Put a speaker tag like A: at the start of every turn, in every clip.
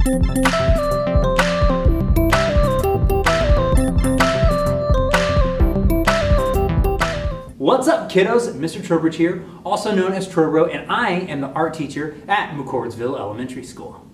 A: What's up, kiddos? Mr. Trowbridge here, also known as Trowbro, and I am the art teacher at McCordsville Elementary School.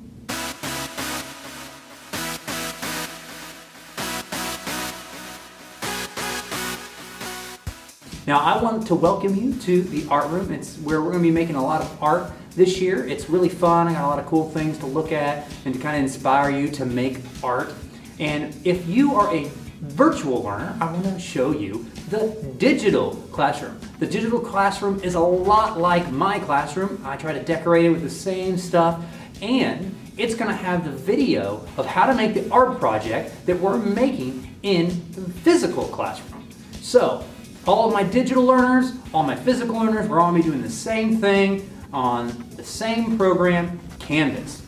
A: Now, I want to welcome you to the art room. It's where we're going to be making a lot of art this year. It's really fun. I got a lot of cool things to look at and to kind of inspire you to make art. And if you are a virtual learner, I want to show you the digital classroom. The digital classroom is a lot like my classroom. I try to decorate it with the same stuff, and it's going to have the video of how to make the art project that we're making in the physical classroom. So, all of my digital learners, all my physical learners, we're all going to be doing the same thing on the same program, Canvas.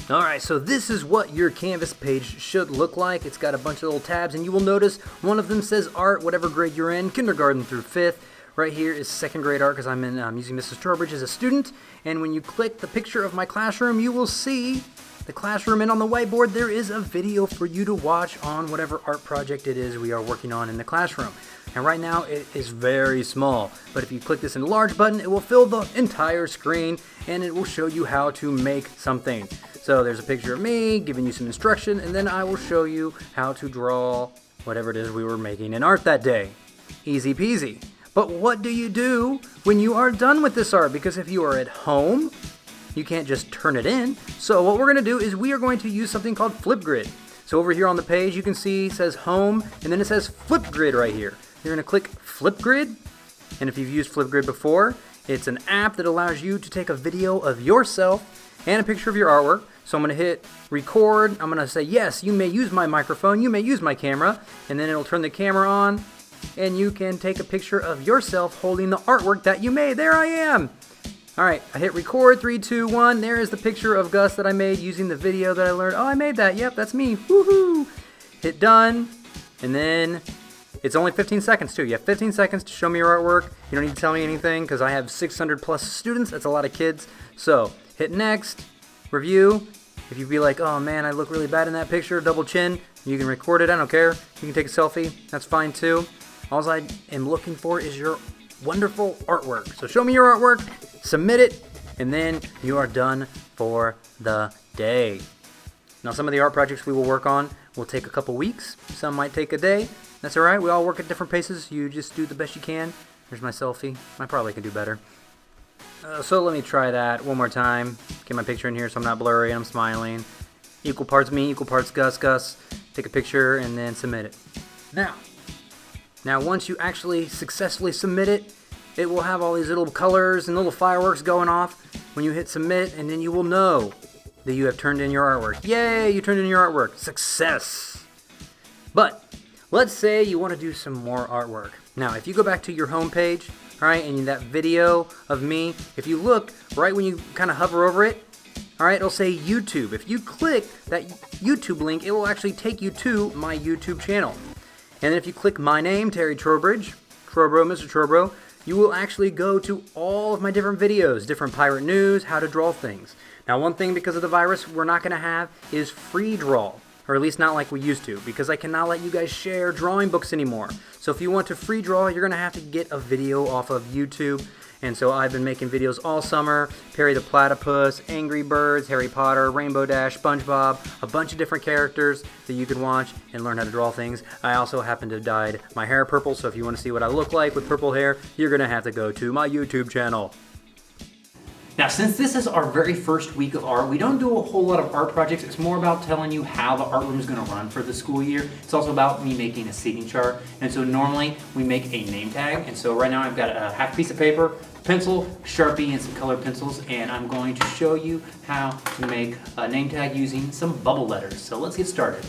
A: Alright, so this is what your Canvas page should look like. It's got a bunch of little tabs, and you will notice one of them says art, whatever grade you're in, kindergarten through 5th. Right here is 2nd grade art because I'm using Mrs. Trowbridge as a student. And when you click the picture of my classroom, you will see the classroom, and on the whiteboard there is a video for you to watch on whatever art project it is we are working on in the classroom. And right now it is very small, but if you click this enlarge button, it will fill the entire screen and it will show you how to make something. So there's a picture of me giving you some instruction, and then I will show you how to draw whatever it is we were making in art that day. Easy peasy. But what do you do when you are done with this art? Because if you are at home, you can't just turn it in. So what we're going to do is we are going to use something called Flipgrid. So over here on the page you can see it says home, and then it says Flipgrid right here. You're going to click Flipgrid, and if you've used Flipgrid before, it's an app that allows you to take a video of yourself and a picture of your artwork. So I'm going to hit record. I'm going to say, yes, you may use my microphone, you may use my camera, and then it'll turn the camera on, and you can take a picture of yourself holding the artwork that you made. There I am. All right, I hit record, 3, 2, 1. There is the picture of Gus that I made using the video that I learned. Oh, I made that. Yep, that's me. Woohoo! Hit done, and then it's only 15 seconds too. You have 15 seconds to show me your artwork. You don't need to tell me anything because I have 600 plus students. That's a lot of kids. So hit next, review. If you be like, oh man, I look really bad in that picture, double chin, you can record it. I don't care. You can take a selfie. That's fine too. All I am looking for is your wonderful artwork. So show me your artwork, submit it, and then you are done for the day. Now some of the art projects we will work on will take a couple weeks. Some might take a day. That's alright. We all work at different paces. You just do the best you can. Here's my selfie. I probably can do better. So let me try that one more time. Get my picture in here so I'm not blurry and I'm smiling. Equal parts me, equal parts Gus. Take a picture and then submit it. Now once you actually successfully submit it, it will have all these little colors and little fireworks going off when you hit submit, and then you will know that you have turned in your artwork. Yay, you turned in your artwork. Success! But let's say you want to do some more artwork. Now, if you go back to your home page, all right, and that video of me, if you look right when you kind of hover over it, all right, it'll say YouTube. If you click that YouTube link, it will actually take you to my YouTube channel. And then if you click my name, Terry Trowbridge, Trowbro, Mr. Trowbro, you will actually go to all of my different videos, different pirate news, how to draw things. Now, one thing because of the virus we're not going to have is free draw. Or at least not like we used to, because I cannot let you guys share drawing books anymore. So if you want to free draw, you're going to have to get a video off of YouTube. And so I've been making videos all summer. Perry the Platypus, Angry Birds, Harry Potter, Rainbow Dash, SpongeBob, a bunch of different characters that you can watch and learn how to draw things. I also happen to have dyed my hair purple, so if you want to see what I look like with purple hair, you're going to have to go to my YouTube channel. Now, since this is our very first week of art, we don't do a whole lot of art projects. It's more about telling you how the art room is going to run for the school year. It's also about me making a seating chart. And so normally we make a name tag. And so right now I've got a half piece of paper, pencil, Sharpie, and some colored pencils. And I'm going to show you how to make a name tag using some bubble letters. So let's get started.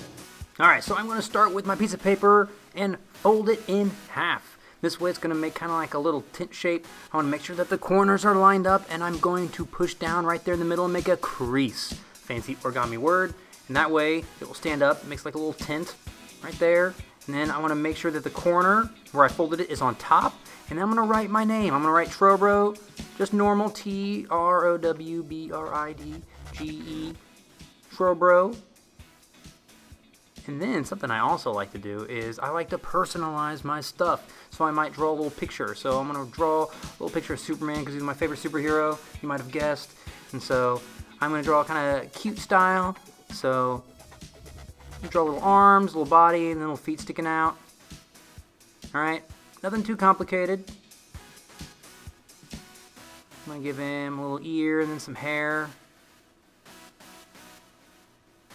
A: All right, so I'm going to start with my piece of paper and fold it in half. This way it's going to make kind of like a little tent shape. I want to make sure that the corners are lined up, and I'm going to push down right there in the middle and make a crease. Fancy origami word. And that way it will stand up. It makes like a little tent right there. And then I want to make sure that the corner where I folded it is on top. And then I'm going to write my name. I'm going to write Trowbro, just normal Trowbridge. Trowbro. And then something I also like to do is I like to personalize my stuff. So I might draw a little picture. So I'm going to draw a little picture of Superman because he's my favorite superhero, you might have guessed. And so I'm going to draw kind of cute style. So draw little arms, little body, and then little feet sticking out. Alright, nothing too complicated. I'm going to give him a little ear and then some hair.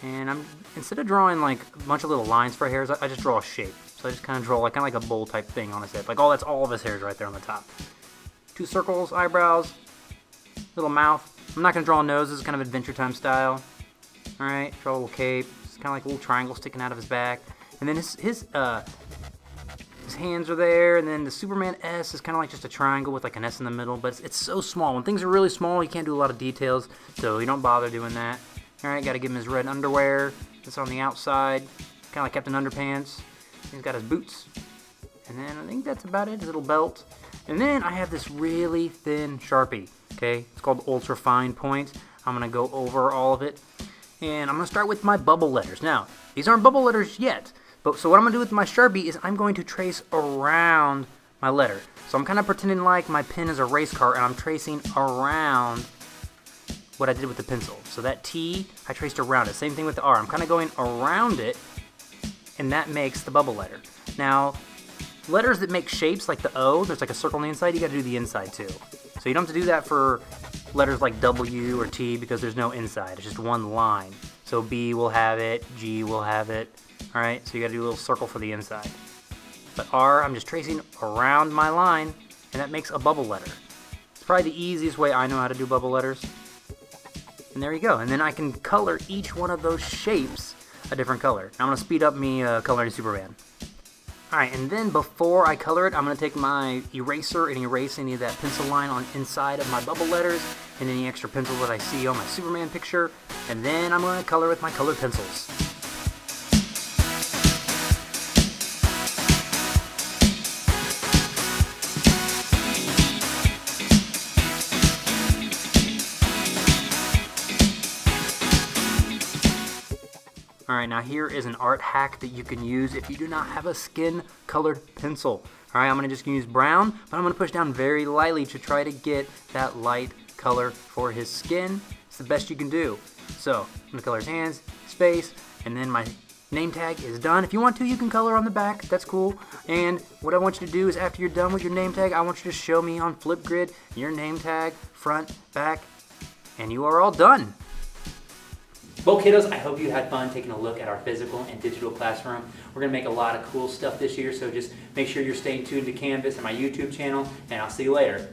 A: And instead of drawing like a bunch of little lines for hairs, I just draw a shape. So I just kind of draw like a bowl type thing on his head. Like that's all of his hairs right there on the top. 2 circles, eyebrows, little mouth. I'm not going to draw a nose. This is kind of Adventure Time style. Alright, draw a little cape. It's kind of like a little triangle sticking out of his back. And then his hands are there. And then the Superman S is kind of like just a triangle with like an S in the middle. But it's so small. When things are really small, you can't do a lot of details. So you don't bother doing that. Alright, gotta give him his red underwear. That's on the outside. Kind of like Captain Underpants. He's got his boots. And then I think that's about it. His little belt. And then I have this really thin Sharpie. Okay, it's called Ultra Fine Point. I'm gonna go over all of it. And I'm gonna start with my bubble letters. Now, these aren't bubble letters yet. So what I'm gonna do with my Sharpie is I'm going to trace around my letter. So I'm kind of pretending like my pen is a race car and I'm tracing around what I did with the pencil. So that T, I traced around it. Same thing with the R. I'm kind of going around it, and that makes the bubble letter. Now, letters that make shapes like the O, there's like a circle on the inside, you gotta do the inside too. So you don't have to do that for letters like W or T because there's no inside. It's just one line. So B will have it, G will have it. All right, so you gotta do a little circle for the inside. But R, I'm just tracing around my line, and that makes a bubble letter. It's probably the easiest way I know how to do bubble letters. And there you go. And then I can color each one of those shapes a different color. Now I'm going to speed up me coloring Superman. Alright, and then before I color it, I'm going to take my eraser and erase any of that pencil line on inside of my bubble letters and any extra pencil that I see on my Superman picture. And then I'm going to color with my colored pencils. Alright, now here is an art hack that you can use if you do not have a skin-colored pencil. Alright, I'm going to just use brown, but I'm going to push down very lightly to try to get that light color for his skin. It's the best you can do. So, I'm going to color his hands, his face, and then my name tag is done. If you want to, you can color on the back. That's cool. And what I want you to do is after you're done with your name tag, I want you to show me on Flipgrid your name tag, front, back, and you are all done. Well, kiddos, I hope you had fun taking a look at our physical and digital classroom. We're going to make a lot of cool stuff this year, so just make sure you're staying tuned to Canvas and my YouTube channel, and I'll see you later.